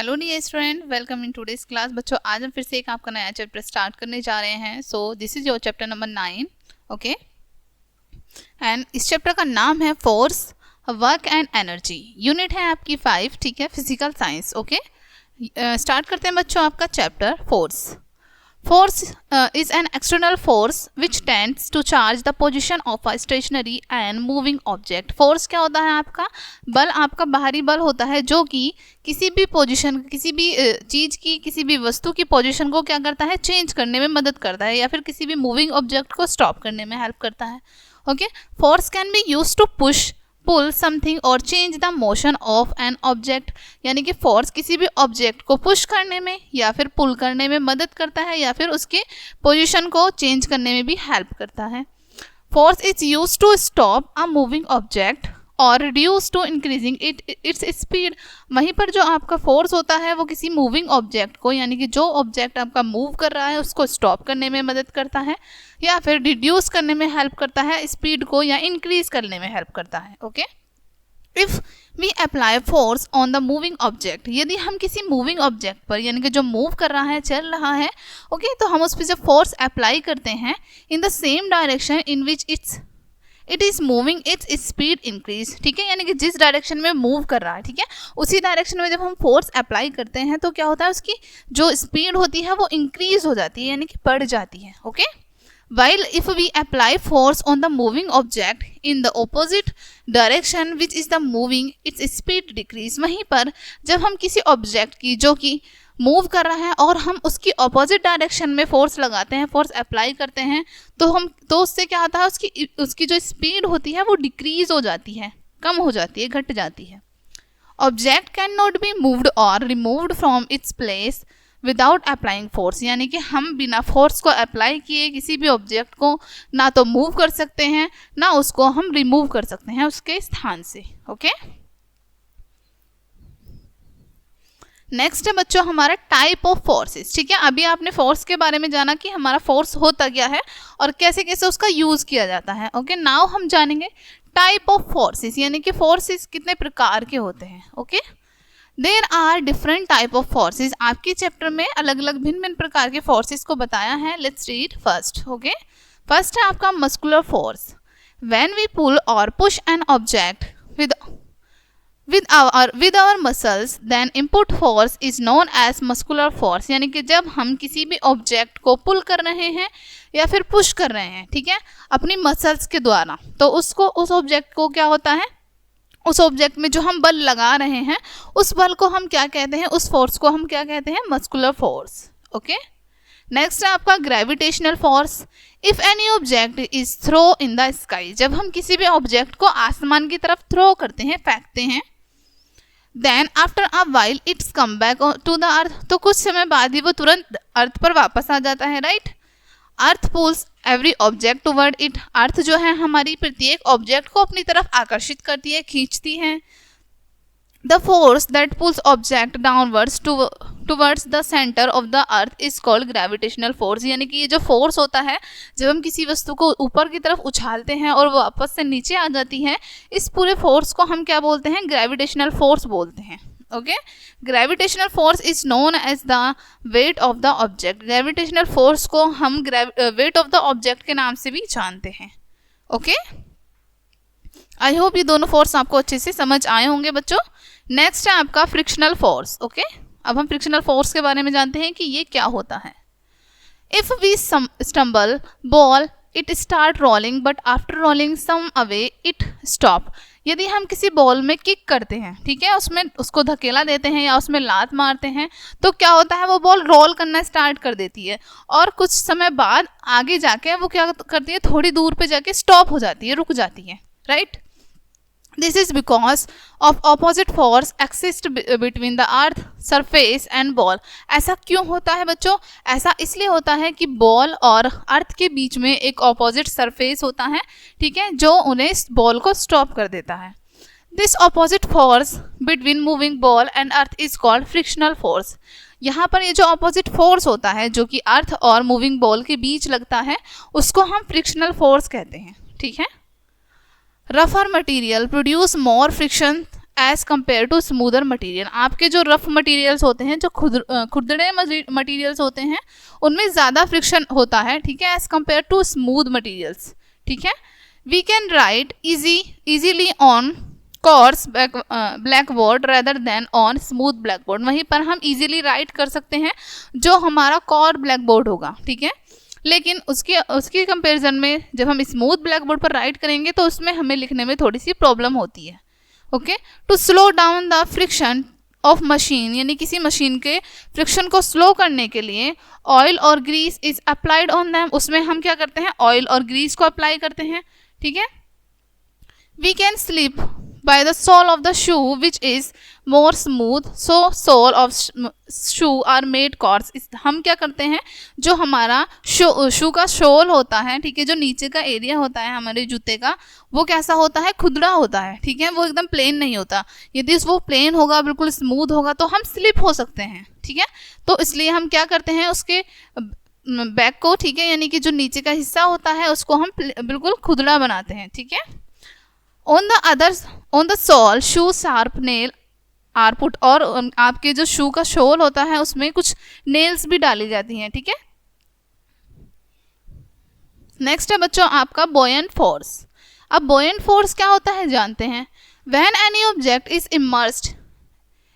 Hello dear student, welcome in today's class. बच्चों, आज हम फिर से एक आपका नया चैप्टर स्टार्ट करने जा रहे हैं। So this is your chapter number 9, okay. And इस चैप्टर का नाम है force, work and energy. Unit है आपकी 5, ठीक है, फिजिकल साइंस, ओके। स्टार्ट करते हैं बच्चों आपका chapter force. Force is an external force which tends to change the position of a stationary and moving object. Force क्या होता है आपका? बल आपका बाहरी बल होता है जो कि किसी भी पोजीशन, किसी भी चीज़ की, किसी भी वस्तु की पोजीशन को क्या करता है, चेंज करने में मदद करता है, या फिर किसी भी मूविंग ऑब्जेक्ट को स्टॉप करने में हेल्प करता है, okay. Force can be use to push, pull something और change the motion of an object. यानी कि फोर्स किसी भी ऑब्जेक्ट को पुश करने में या फिर पुल करने में मदद करता है, या फिर उसके पोजीशन को चेंज करने में भी हेल्प करता है। Force is use to stop a moving object और reduce to increasing its speed. वहीं पर जो आपका फोर्स होता है वो किसी मूविंग ऑब्जेक्ट को, यानी कि जो ऑब्जेक्ट आपका मूव कर रहा है उसको स्टॉप करने में मदद करता है, या फिर रिड्यूस करने में हेल्प करता है स्पीड को, या इंक्रीज करने में हेल्प करता है, okay. If we apply force on the moving object, यदि हम किसी मूविंग ऑब्जेक्ट पर, यानी कि जो मूव कर रहा है, चल रहा है, ओके, तो हम उस पर जब फोर्स अप्लाई करते हैं in the same direction in which it is moving, its speed increase, ठीक है। यानी कि जिस डायरेक्शन में मूव कर रहा है, ठीक है, उसी डायरेक्शन में जब हम फोर्स अप्लाई करते हैं तो क्या होता है, उसकी जो स्पीड होती है वो इंक्रीज हो जाती है, यानी कि बढ़ जाती है, okay. While if we apply force on the moving object in the opposite direction which is the moving, its speed decrease। वहीं पर जब हम किसी ऑब्जेक्ट की, जो कि मूव कर रहा है, और हम उसकी ऑपोजिट डायरेक्शन में फोर्स लगाते हैं, फोर्स अप्लाई करते हैं, तो उससे क्या होता है, उसकी जो स्पीड होती है वो डिक्रीज हो जाती है, कम हो जाती है, घट जाती है। Object can not be moved और removed from its place without applying force. यानी कि हम बिना फोर्स को अप्लाई किए किसी भी ऑब्जेक्ट को ना तो मूव कर सकते हैं, ना उसको हम रिमूव कर सकते हैं उसके स्थान से, ओके। नेक्स्ट है बच्चों हमारा टाइप ऑफ फोर्सेस, ठीक है। अभी आपने फोर्स के बारे में जाना कि हमारा फोर्स होता क्या है और कैसे कैसे उसका यूज किया जाता है, ओके। नाउ हम जानेंगे टाइप ऑफ फोर्सेस, यानी कि फोर्सेस कितने प्रकार के होते हैं, okay. There are different type of forces. आपके चैप्टर में अलग अलग भिन्न भिन्न प्रकार के फोर्सेस को बताया है। Let's read first, okay. First है आपका muscular force. When we pull or push an object with our muscles, then input force is known as muscular force। यानी कि जब हम किसी भी ऑब्जेक्ट को पुल कर रहे हैं या फिर पुश कर रहे हैं, ठीक है, अपनी मसल्स के द्वारा, तो उस ऑब्जेक्ट को क्या होता है, उस ऑब्जेक्ट में जो हम बल लगा रहे हैं उस बल को हम क्या कहते हैं, उस फोर्स को हम क्या कहते हैं, मस्कुलर फोर्स, ओके। नेक्स्ट है आपका gravitational force. If any object is throw in the sky, जब हम किसी भी ऑब्जेक्ट को आसमान की तरफ थ्रो करते हैं, फेंकते हैं, then after a while it's come back to the earth, तो कुछ समय बाद ही वो तुरंत अर्थ पर वापस आ जाता है, right. Earth pulls every object toward it, earth जो है हमारी प्रत्येक ऑब्जेक्ट को अपनी तरफ आकर्षित करती है, खींचती है। The force that pools object downwards towards the centre of the earth is called gravitational force. यानी कि ये जो फोर्स होता है, जब हम किसी वस्तु को ऊपर की तरफ उछालते हैं और वो वापस से नीचे आ जाती है, इस पूरे फोर्स को हम क्या बोलते हैं, ग्रेविटेशनल फोर्स बोलते हैं, okay. Gravitational force is known as the weight of the object. Gravitational force को हम वेट ऑफ द ऑब्जेक्ट के नाम से भी जानते हैं, ओके। आई होप ये दोनों फोर्स आपको अच्छे से समझ आए होंगे बच्चों। नेक्स्ट है आपका फ्रिक्शनल फोर्स, ओके। अब हम फ्रिक्शनल फोर्स के बारे में जानते हैं कि ये क्या होता है। If we stumble ball it start rolling but after rolling some away it stop. यदि हम किसी बॉल में किक करते हैं, ठीक है, उसमें उसको धकेला देते हैं या उसमें लात मारते हैं, तो क्या होता है, वो बॉल रोल करना स्टार्ट कर देती है, और कुछ समय बाद आगे जाके वो क्या करती है, थोड़ी दूर पे जाके स्टॉप हो जाती है, रुक जाती है, right. This is because of opposite force exists between the earth surface and ball। ऐसा क्यों होता है बच्चों, ऐसा इसलिए होता है कि बॉल और अर्थ के बीच में एक ऑपोजिट सरफेस होता है, ठीक है, जो उन्हें बॉल को स्टॉप कर देता है। This opposite force between moving ball and earth is called frictional force. यहाँ पर ये जो ऑपोजिट फोर्स होता है जो कि अर्थ और मूविंग बॉल के बीच लगता है, उसको हम फ्रिक्शनल फोर्स कहते हैं, ठीक है। Rougher material produce more friction as compare to smoother material. आपके जो रफ मटीरियल्स होते हैं, जो खुरदरे मटीरियल्स होते हैं, उनमें ज़्यादा फ्रिक्शन होता है, ठीक है, as compare to smooth materials, ठीक है। We can write easily on coarse blackboard rather than on smooth blackboard. वहीं पर हम इजीली राइट कर सकते हैं जो हमारा कोर ब्लैक बोर्ड होगा, ठीक है। लेकिन उसकी कंपैरिजन में जब हम स्मूथ ब्लैक बोर्ड पर राइट करेंगे तो उसमें हमें लिखने में थोड़ी सी प्रॉब्लम होती है। Okay, to slow down the friction of machine, यानी किसी मशीन के फ्रिक्शन को स्लो करने के लिए ऑयल और grease is applied on them, उसमें हम क्या करते हैं, ऑयल और ग्रीस को अप्लाई करते हैं, ठीक है। We can slip by the sole of the shoe which is more smooth, so sole of shoe are made coarse। हम क्या करते हैं, जो हमारा शू का शोल होता है, ठीक है, जो नीचे का एरिया होता है हमारे जूते का, वो कैसा होता है, खुदरा होता है, ठीक है, वो एकदम प्लेन नहीं होता। यदि वो प्लेन होगा, बिल्कुल स्मूथ होगा, तो हम स्लिप हो सकते हैं, ठीक है। तो इसलिए हम क्या करते हैं, उसके बैक को, ठीक है, यानी कि जो नीचे का हिस्सा होता है उसको हम बिल्कुल खुदरा बनाते हैं, ठीक है। on the sole shoe sharp nail are put, और आपके जो शू का शोल होता है उसमें कुछ नेल्स भी डाली जाती हैं, ठीक है। नेक्स्ट है बच्चों आपका buoyant force। अब buoyant force क्या होता है जानते हैं। when any object is immersed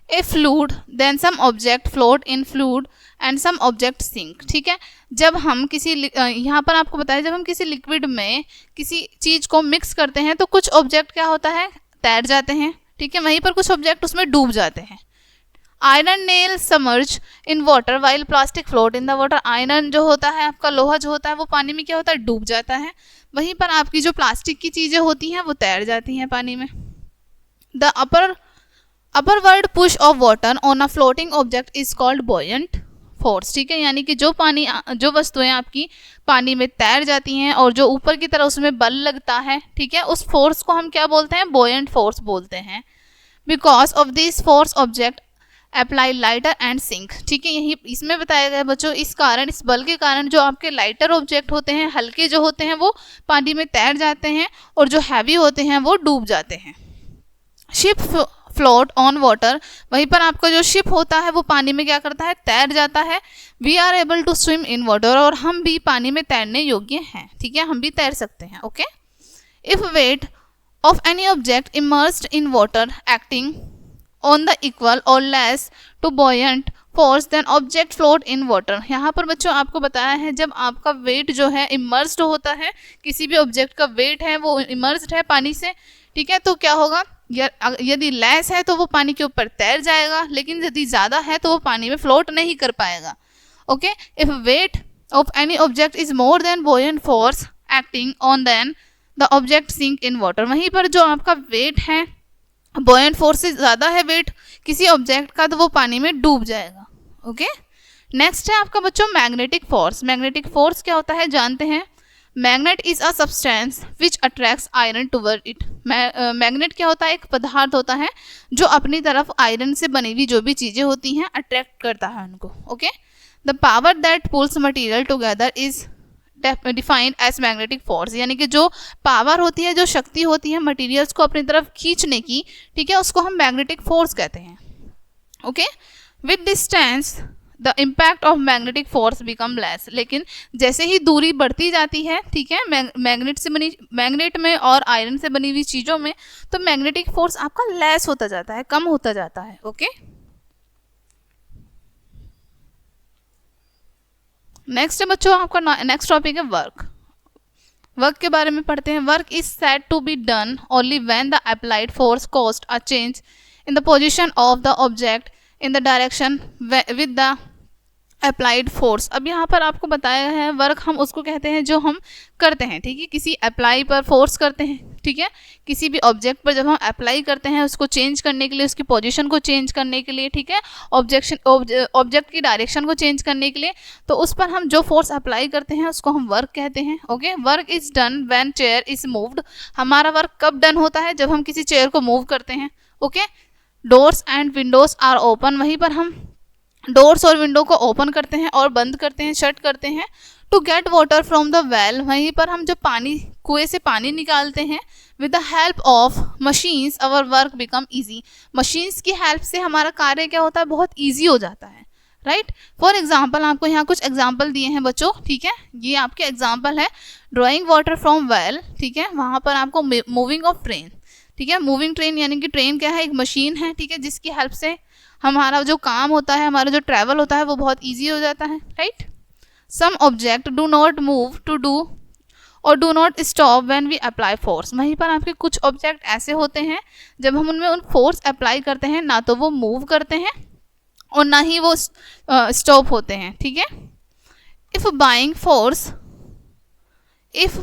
a fluid then some object float in fluid and some object sink, ठीक है। जब हम किसी यहाँ पर आपको बताया, जब हम किसी लिक्विड में किसी चीज को मिक्स करते हैं तो कुछ ऑब्जेक्ट क्या होता है, तैर जाते हैं, ठीक है, वहीं पर कुछ ऑब्जेक्ट उसमें डूब जाते हैं। Iron nail submerge in water while plastic float in the water. Iron जो होता है, आपका लोहा जो होता है, वो पानी में क्या होता है, डूब जाता है। वहीं पर आपकी जो प्लास्टिक की चीजें होती हैं वो तैर जाती हैं पानी में। The upward push of water on a floating object is called buoyant force, ठीक है, यानी कि जो वस्तुएं आपकी पानी में तैर जाती हैं और जो ऊपर की तरफ उसमें बल लगता है, ठीक है, उस फोर्स को हम क्या बोलते हैं, buoyant फोर्स बोलते हैं। Because of this force object apply lighter and sink, ठीक है, यही इसमें बताया गया बच्चों, इस बल के कारण जो आपके लाइटर ऑब्जेक्ट होते हैं, हल्के जो होते हैं, वो पानी में तैर जाते हैं और जो हैवी होते हैं वो डूब जाते हैं। शिप फ्लोट ऑन वाटर, वहीं पर आपका जो शिप होता है वो पानी में क्या करता है, तैर जाता है। We are able to swim in water, और हम भी पानी में तैरने योग्य हैं, ठीक है, हम भी तैर सकते हैं। Okay, if weight of any object immersed in water acting on the equal or less to buoyant force then object float in water. यहाँ पर बच्चों आपको बताया है, जब आपका वेट जो है इमर्स्ड होता है, किसी भी ऑब्जेक्ट का वेट है वो इमर्स्ड है पानी से, ठीक है, तो क्या होगा, यदि लेस है तो वो पानी के ऊपर तैर जाएगा, लेकिन यदि ज़्यादा है तो वो पानी में फ्लोट नहीं कर पाएगा। Okay, if weight of any object is more than buoyant force acting on then the object sink in water. वहीं पर जो आपका वेट है, buoyant फोर्स से ज़्यादा है वेट किसी ऑब्जेक्ट का, तो वो पानी में डूब जाएगा। ओके, नेक्स्ट है आपका बच्चों मैग्नेटिक फोर्स। मैग्नेटिक फोर्स क्या होता है जानते हैं। Magnet is a substance which attracts iron toward it. Magnet क्या होता है, एक पदार्थ होता है जो अपनी तरफ आयरन से बनी हुई जो भी चीज़ें होती हैं अट्रैक्ट करता है उनको। Okay, the power that pulls material together is defined as magnetic force, यानी कि जो पावर होती है, जो शक्ति होती है मटीरियल्स को अपनी तरफ खींचने की, ठीक है, उसको हम मैग्नेटिक फोर्स कहते हैं। Okay, with distance the impact of magnetic force become less. लेकिन जैसे ही दूरी बढ़ती जाती है, ठीक है, मैग्नेट में और आयरन से बनी हुई चीज़ों में, तो मैग्नेटिक फोर्स आपका लेस होता जाता है, कम होता जाता है। ओके, नेक्स्ट है बच्चों आपका नेक्स्ट टॉपिक है वर्क के बारे में पढ़ते हैं। Work is said to be done only when the applied force caused a change in the position of the object in the direction with the applied force. अब यहाँ पर आपको बताया है वर्क हम उसको कहते हैं जो हम करते हैं, ठीक है, किसी अप्लाई पर फोर्स करते हैं, ठीक है, किसी भी ऑब्जेक्ट पर जब हम अप्लाई करते हैं उसको चेंज करने के लिए, उसकी पोजीशन को चेंज करने के लिए, ठीक है, ऑब्जेक्ट की डायरेक्शन को चेंज करने के लिए, तो उस पर हम जो फोर्स अप्लाई करते हैं उसको हम वर्क कहते हैं। Okay, work is done when chair is moved. हमारा वर्क कब डन होता है, जब हम किसी चेयर को मूव करते हैं। Okay, doors and windows are open, वहीं पर हम डोर्स और विंडो को ओपन करते हैं और बंद करते हैं, शट करते हैं to get water from the well. वहीं पर हम जब पानी कुएं से पानी निकालते हैं with the help of machines our work become easy. Machines की हेल्प से हमारा कार्य क्या होता है, बहुत ईजी हो जाता है, राइट। फॉर एग्जाम्पल आपको यहाँ कुछ एग्जाम्पल दिए हैं बच्चों, ठीक है, ये आपके एग्जाम्पल है। ड्रॉइंग वाटर फ्रॉम वेल, ठीक है, वहाँ पर आपको मूविंग ऑफ ट्रेन, ठीक है, मूविंग ट्रेन यानी कि ट्रेन क्या है, एक मशीन है, ठीक है, जिसकी हेल्प से हमारा जो काम होता है, हमारा जो ट्रैवल होता है वो बहुत ईजी हो जाता है, right. Some object do not move to do or do not stop when we apply force. वहीं पर आपके कुछ ऑब्जेक्ट ऐसे होते हैं जब हम उनमें फोर्स अप्लाई करते हैं ना तो वो मूव करते हैं और ना ही वो स्टॉप होते हैं, ठीक है। If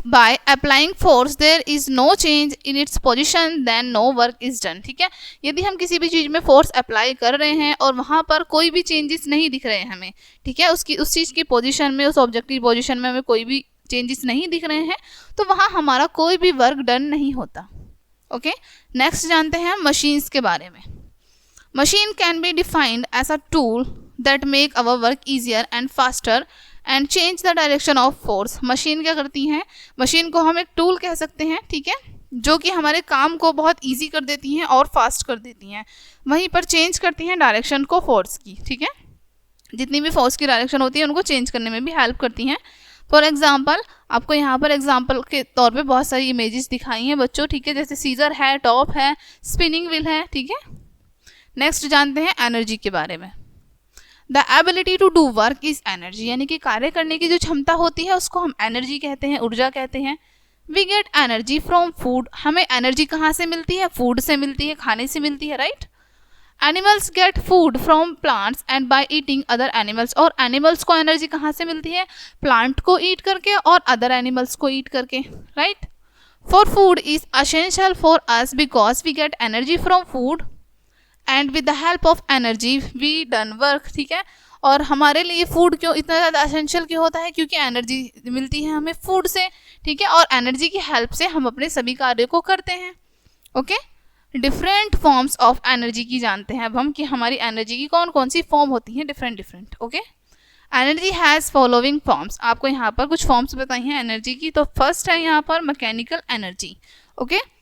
by applying force there is no change in its position then no work is done, ठीक है। यदि हम किसी भी चीज़ में फोर्स अप्लाई कर रहे हैं और वहाँ पर कोई भी चेंजेस नहीं दिख रहे हैं हमें, ठीक है, उस चीज़ की पोजीशन में, उस ऑब्जेक्ट की पोजीशन में हमें कोई भी चेंजेस नहीं दिख रहे हैं तो वहाँ हमारा कोई भी वर्क डन नहीं होता। ओके, नेक्स्ट जानते हैं मशीन्स के बारे में। Machine can be defined as a tool that make our work easier and faster and change the direction of force. Machine क्या करती हैं, मशीन को हम एक टूल कह सकते हैं, ठीक है, जो कि हमारे काम को बहुत इजी कर देती हैं और फास्ट कर देती हैं। वहीं पर चेंज करती हैं डायरेक्शन को फोर्स की, ठीक है, जितनी भी फोर्स की डायरेक्शन होती है उनको चेंज करने में भी हेल्प करती हैं। फॉर एग्जाम्पल आपको यहाँ पर एग्जाम्पल के तौर पे बहुत सारी इमेजेस दिखाई हैं बच्चों, ठीक है, जैसे सीजर है, टॉप है, स्पिनिंग व्हील है, ठीक है। नेक्स्ट जानते हैं एनर्जी के बारे में। The ability to do work is energy, यानी कि कार्य करने की जो क्षमता होती है उसको हम एनर्जी कहते हैं, ऊर्जा कहते हैं। We get energy from food, हमें एनर्जी कहाँ से मिलती है, फूड से मिलती है, खाने से मिलती है, right. Animals get food from plants and by eating other animals, और एनिमल्स को एनर्जी कहाँ से मिलती है, प्लांट को ईट करके और अदर एनिमल्स को ईट करके, right. For food is essential for us because we get energy from food and with the help of energy we done work, ठीक है। और हमारे लिए फूड क्यों इतना ज़्यादा असेंशियल क्यों होता है, क्योंकि एनर्जी मिलती है हमें फूड से, ठीक है, और एनर्जी की हेल्प से हम अपने सभी कार्यों को करते हैं। Okay, different forms of energy की जानते हैं अब हम कि हमारी एनर्जी की कौन कौन सी फॉर्म होती हैं, different. Okay, energy has following forms, आपको यहाँ पर कुछ फॉर्म्स बताई हैं एनर्जी की। तो फर्स्ट है यहाँ पर mechanical energy. Okay,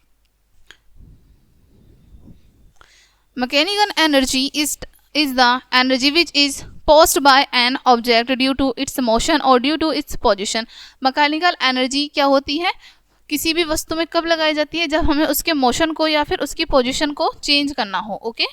mechanical energy is the energy which is posed by an object due to its motion or due to its position। Mechanical energy क्या होती है, किसी भी वस्तु में कब लगाई जाती है, जब हमें उसके मोशन को या फिर उसकी पोजीशन को चेंज करना हो। Okay,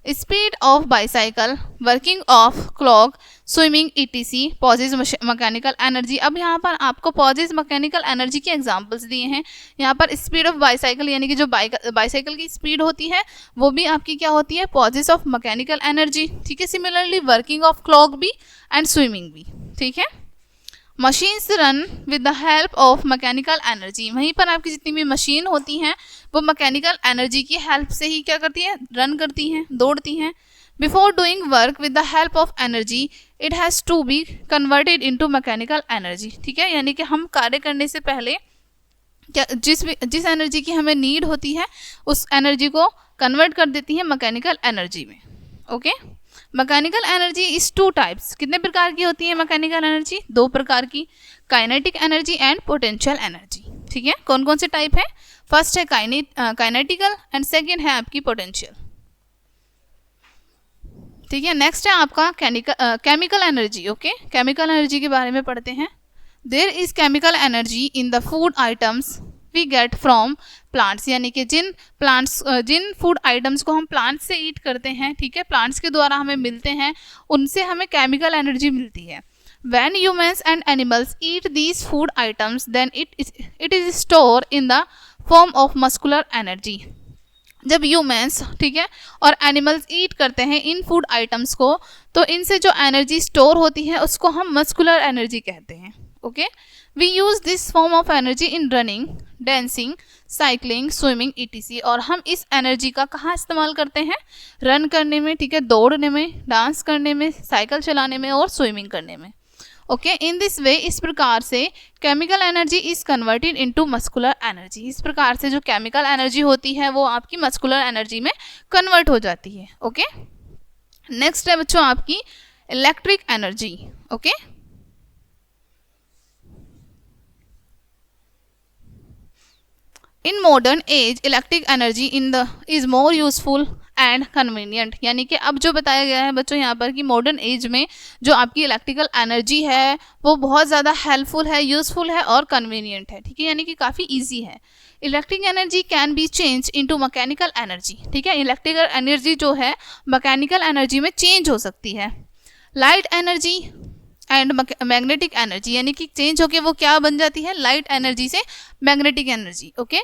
speed of bicycle, working of clock, swimming ETC possess mechanical energy. अब यहाँ पर आपको पॉजेज मैकेनिकल एनर्जी के एग्जांपल्स दिए हैं। यहाँ पर स्पीड ऑफ बाईसाइकिल यानी कि जो बाईसाइकिल की स्पीड होती है वो भी आपकी क्या होती है, पॉजेज ऑफ मैकेनिकल एनर्जी, ठीक है। सिमिलरली वर्किंग ऑफ क्लॉक भी एंड स्विमिंग भी, ठीक है। Machines run with the help of mechanical energy, वहीं पर आपकी जितनी भी मशीन होती हैं वो मैकेनिकल एनर्जी की हेल्प से ही क्या करती हैं, रन करती हैं, दौड़ती हैं। Before doing work with the help of energy it has to be converted into mechanical energy, ठीक है, यानी कि हम कार्य करने से पहले क्या जिस एनर्जी की हमें नीड होती है उस एनर्जी को कन्वर्ट कर देती है मैकेनिकल एनर्जी में। Okay, mechanical energy is two types, कितने प्रकार की होती है मैकेनिकल एनर्जी, दो प्रकार की, kinetic energy and potential energy, ठीक है। कौन कौन से टाइप है, फर्स्ट है काइनेटिकल एंड सेकेंड है आपकी पोटेंशियल, ठीक है। नेक्स्ट है आपका chemical energy. Okay, chemical energy के बारे में पढ़ते हैं। There is chemical energy in the food items we get from plants, यानी कि जिन फूड आइटम्स को हम प्लांट्स से ईट करते हैं, ठीक है, प्लांट्स के द्वारा हमें मिलते हैं, उनसे हमें केमिकल एनर्जी मिलती है। When humans and animals eat these food items then it is store in the form of muscular energy. जब ह्यूमन्स, ठीक है, और एनिमल्स ईट करते हैं इन फूड आइटम्स को तो इनसे जो एनर्जी स्टोर होती है उसको हम मस्कुलर एनर्जी कहते हैं। Okay, we use this form of energy in running, dancing, cycling, swimming ETC। और हम इस एनर्जी का कहाँ इस्तेमाल करते हैं, रन करने में, ठीक है, दौड़ने में, डांस करने में, साइकिल चलाने में और स्विमिंग करने में। ओके, इन दिस वे, इस प्रकार से chemical energy is converted into muscular energy. इस प्रकार से जो केमिकल एनर्जी होती है वो आपकी मस्कुलर एनर्जी में कन्वर्ट हो जाती है। ओके, नेक्स्ट है बच्चों आपकी electric energy. Okay, in modern age electric energy is more useful and convenient, यानी कि अब जो बताया गया है बच्चों यहाँ पर कि मॉडर्न एज में जो आपकी इलेक्ट्रिकल एनर्जी है वो बहुत ज़्यादा हेल्पफुल है, यूजफुल है और कन्वीनियंट है। ठीक है, यानी कि काफ़ी इजी है। Electric energy can be change into mechanical energy. ठीक है, इलेक्ट्रिकल एनर्जी जो है मैकेनिकल एनर्जी में चेंज हो सकती है। Light energy and magnetic energy, यानी कि चेंज होके वो क्या बन जाती है, लाइट एनर्जी से magnetic energy. Okay,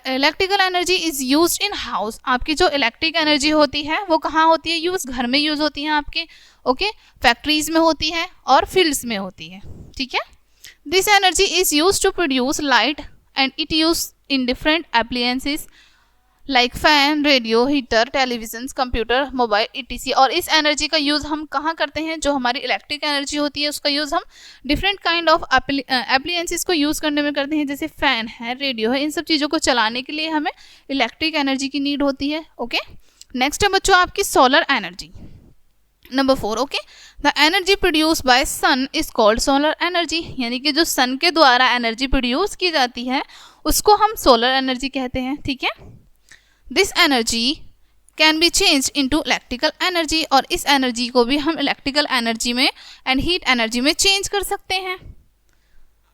electrical energy is used in house. आपकी जो इलेक्ट्रिक एनर्जी होती है वो कहाँ होती है यूज, घर में यूज होती है आपके। ओके, फैक्ट्रीज में होती है और फील्ड्स में होती है। ठीक है, this energy is use to produce light and it use in different appliances like fan, radio, heater, television, computer, mobile etc। और इस एनर्जी का यूज़ हम कहाँ करते हैं, जो हमारी इलेक्ट्रिक एनर्जी होती है उसका यूज़ हम डिफरेंट काइंड ऑफ एप्लियंसेस को यूज़ करने में करते हैं, जैसे फ़ैन है, रेडियो है, इन सब चीज़ों को चलाने के लिए हमें इलेक्ट्रिक एनर्जी की नीड होती है। ओके, नेक्स्ट है बच्चों आपकी solar energy, number 4। Okay, the energy produce by sun is called solar energy, यानी कि जो सन के द्वारा एनर्जी प्रोड्यूस की जाती है उसको हम सोलर एनर्जी कहते हैं। ठीक है, this energy can be change into electrical energy, और इस एनर्जी को भी हम इलेक्ट्रिकल एनर्जी में एंड हीट एनर्जी में चेंज कर सकते हैं।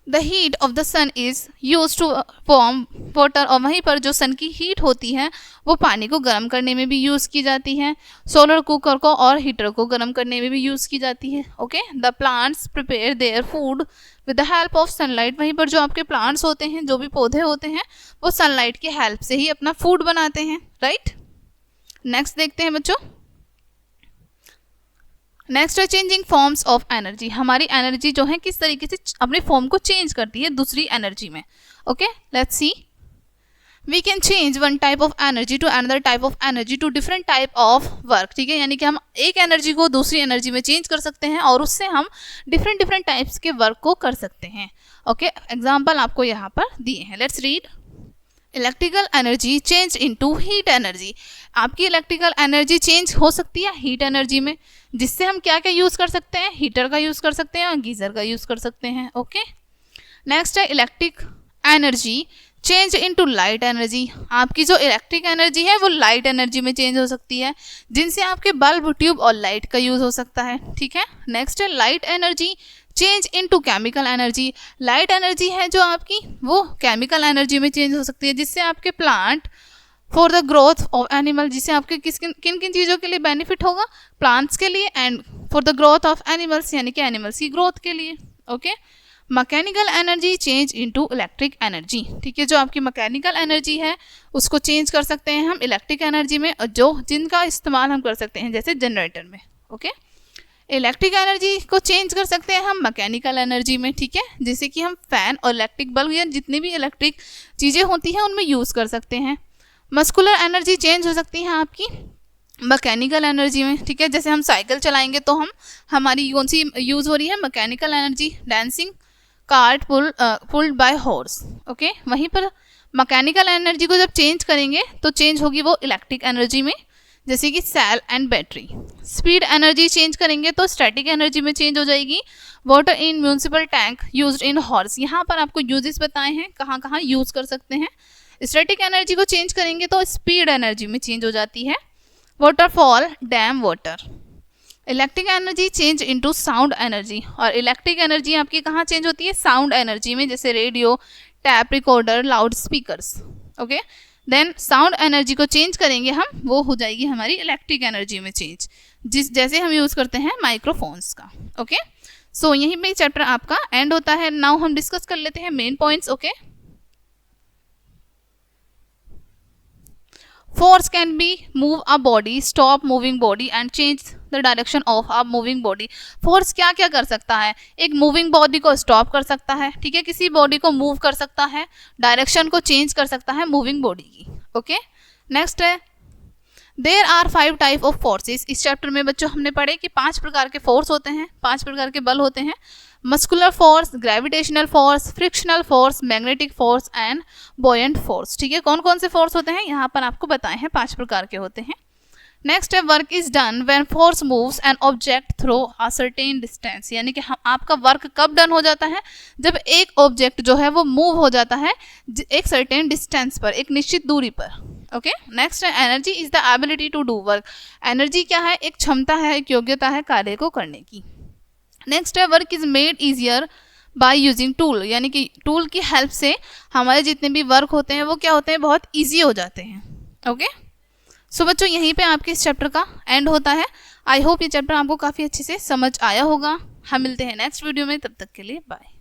The heat of the sun is use to form water, और वहीं पर जो सन की हीट होती है वो पानी को गर्म करने में भी यूज़ की जाती है। सोलर कुकर को और हीटर को गर्म करने में भी यूज़ की जाती है। Okay, the plants prepare their food with the help of sunlight, वहीं पर जो आपके प्लांट्स होते हैं, जो भी पौधे होते हैं, वो सनलाइट की हेल्प से ही अपना फूड बनाते हैं। राइट, नेक्स्ट देखते हैं बच्चों। नेक्स्ट है चेंजिंग फॉर्म्स ऑफ एनर्जी। हमारी एनर्जी जो है किस तरीके से अपने फॉर्म को चेंज करती है दूसरी एनर्जी में। Okay, let's see. We can change one type of energy to another type of energy to different type of work. ठीक है, यानी कि हम एक एनर्जी को दूसरी एनर्जी में चेंज कर सकते हैं और उससे हम डिफरेंट टाइप्स के वर्क को कर सकते हैं। ओके, एग्जाम्पल आपको यहाँ पर दिए हैं, let's read. Electrical energy change into heat energy. आपकी इलेक्ट्रिकल एनर्जी चेंज हो सकती है हीट एनर्जी में, जिससे हम क्या क्या यूज़ कर सकते हैं, हीटर का यूज़ कर सकते हैं और गीज़र का यूज़ कर सकते हैं। ओके, नेक्स्ट है electric energy change into light energy. आपकी जो इलेक्ट्रिक एनर्जी है वो लाइट एनर्जी में चेंज हो सकती है, जिनसे आपके बल्ब, ट्यूब और लाइट का यूज़ हो सकता है। ठीक है, नेक्स्ट है light energy change into chemical energy. Light energy है जो आपकी वो केमिकल एनर्जी में चेंज हो सकती है, जिससे आपके plant for the growth of animal, जिससे आपके किन किन चीज़ों के लिए बेनिफिट होगा, प्लांट्स के लिए and for the growth of animals, यानी कि एनिमल्स की ग्रोथ के लिए। Okay, mechanical energy change into electric energy. ठीक है, जो आपकी मैकेनिकल एनर्जी है उसको चेंज कर सकते हैं हम इलेक्ट्रिक एनर्जी में, जो जिनका इस्तेमाल हम कर सकते हैं जैसे जनरेटर में। ओके, इलेक्ट्रिक एनर्जी को चेंज कर सकते हैं हम मैकेनिकल एनर्जी में। ठीक है, जैसे कि हम फैन और इलेक्ट्रिक बल्ब या जितनी भी इलेक्ट्रिक चीज़ें होती हैं उनमें यूज़ कर सकते हैं। मस्कुलर एनर्जी चेंज हो सकती है आपकी मैकेनिकल एनर्जी में। ठीक है, जैसे हम साइकिल चलाएंगे तो हमारी कौन सी यूज़ हो रही है, mechanical energy, dancing cart pulled bye horse. Okay, वहीं पर मैकेनिकल एनर्जी को जब चेंज करेंगे तो चेंज होगी वो इलेक्ट्रिक एनर्जी में, जैसे कि cell and battery. Speed energy change करेंगे तो स्टैटिक एनर्जी में चेंज हो जाएगी। Water in municipal tank used in horse, यहाँ पर आपको यूजेस बताए हैं कहाँ कहाँ यूज़ कर सकते हैं। स्टैटिक एनर्जी को चेंज करेंगे तो स्पीड एनर्जी में चेंज हो जाती है। Waterfall, dam water. Electric energy change into sound energy, और इलेक्ट्रिक एनर्जी आपकी कहाँ चेंज होती है, साउंड एनर्जी में, जैसे radio, tape recorder, loud speakers. Okay, then sound energy को चेंज करेंगे हम, वो हो जाएगी हमारी इलेक्ट्रिक एनर्जी में चेंज, जैसे हम यूज़ करते हैं माइक्रोफोन्स का। ओके, सो यहीं पे चैप्टर आपका एंड होता है। नाउ हम डिस्कस कर लेते हैं main points. Okay, force can B move a body, stop moving body and change the direction of a moving body. Force क्या क्या कर सकता है, एक मूविंग बॉडी को स्टॉप कर सकता है। ठीक है, किसी बॉडी को मूव कर सकता है, डायरेक्शन को चेंज कर सकता है मूविंग बॉडी की। ओके, नेक्स्ट है there are 5 type of forces. इस चैप्टर में बच्चों हमने पढ़े कि 5 प्रकार के फोर्स होते हैं, 5 प्रकार के बल होते हैं। Muscular force, gravitational force, frictional force, magnetic force and buoyant force. ठीक है, कौन कौन से फोर्स होते हैं यहाँ पर आपको बताए हैं, 5 प्रकार के होते हैं। नेक्स्ट है work is done when force moves an object through a certain distance, यानी कि हम आपका वर्क कब डन हो जाता है, जब एक ऑब्जेक्ट जो है वो मूव हो जाता है एक सर्टेन डिस्टेंस पर, एक निश्चित दूरी पर। ओके, नेक्स्ट है energy is the ability to do work. Energy क्या है, एक क्षमता है, एक योग्यता है कार्य को करने की। नेक्स्ट है work is made easier by using tool, यानी कि टूल की हेल्प से हमारे जितने भी वर्क होते हैं वो क्या होते हैं, बहुत ईजी हो जाते हैं। ओके, सो बच्चों यहीं पे आपके इस चैप्टर का एंड होता है। आई होप ये चैप्टर आपको काफ़ी अच्छे से समझ आया होगा। हम मिलते हैं नेक्स्ट वीडियो में, तब तक के लिए बाय।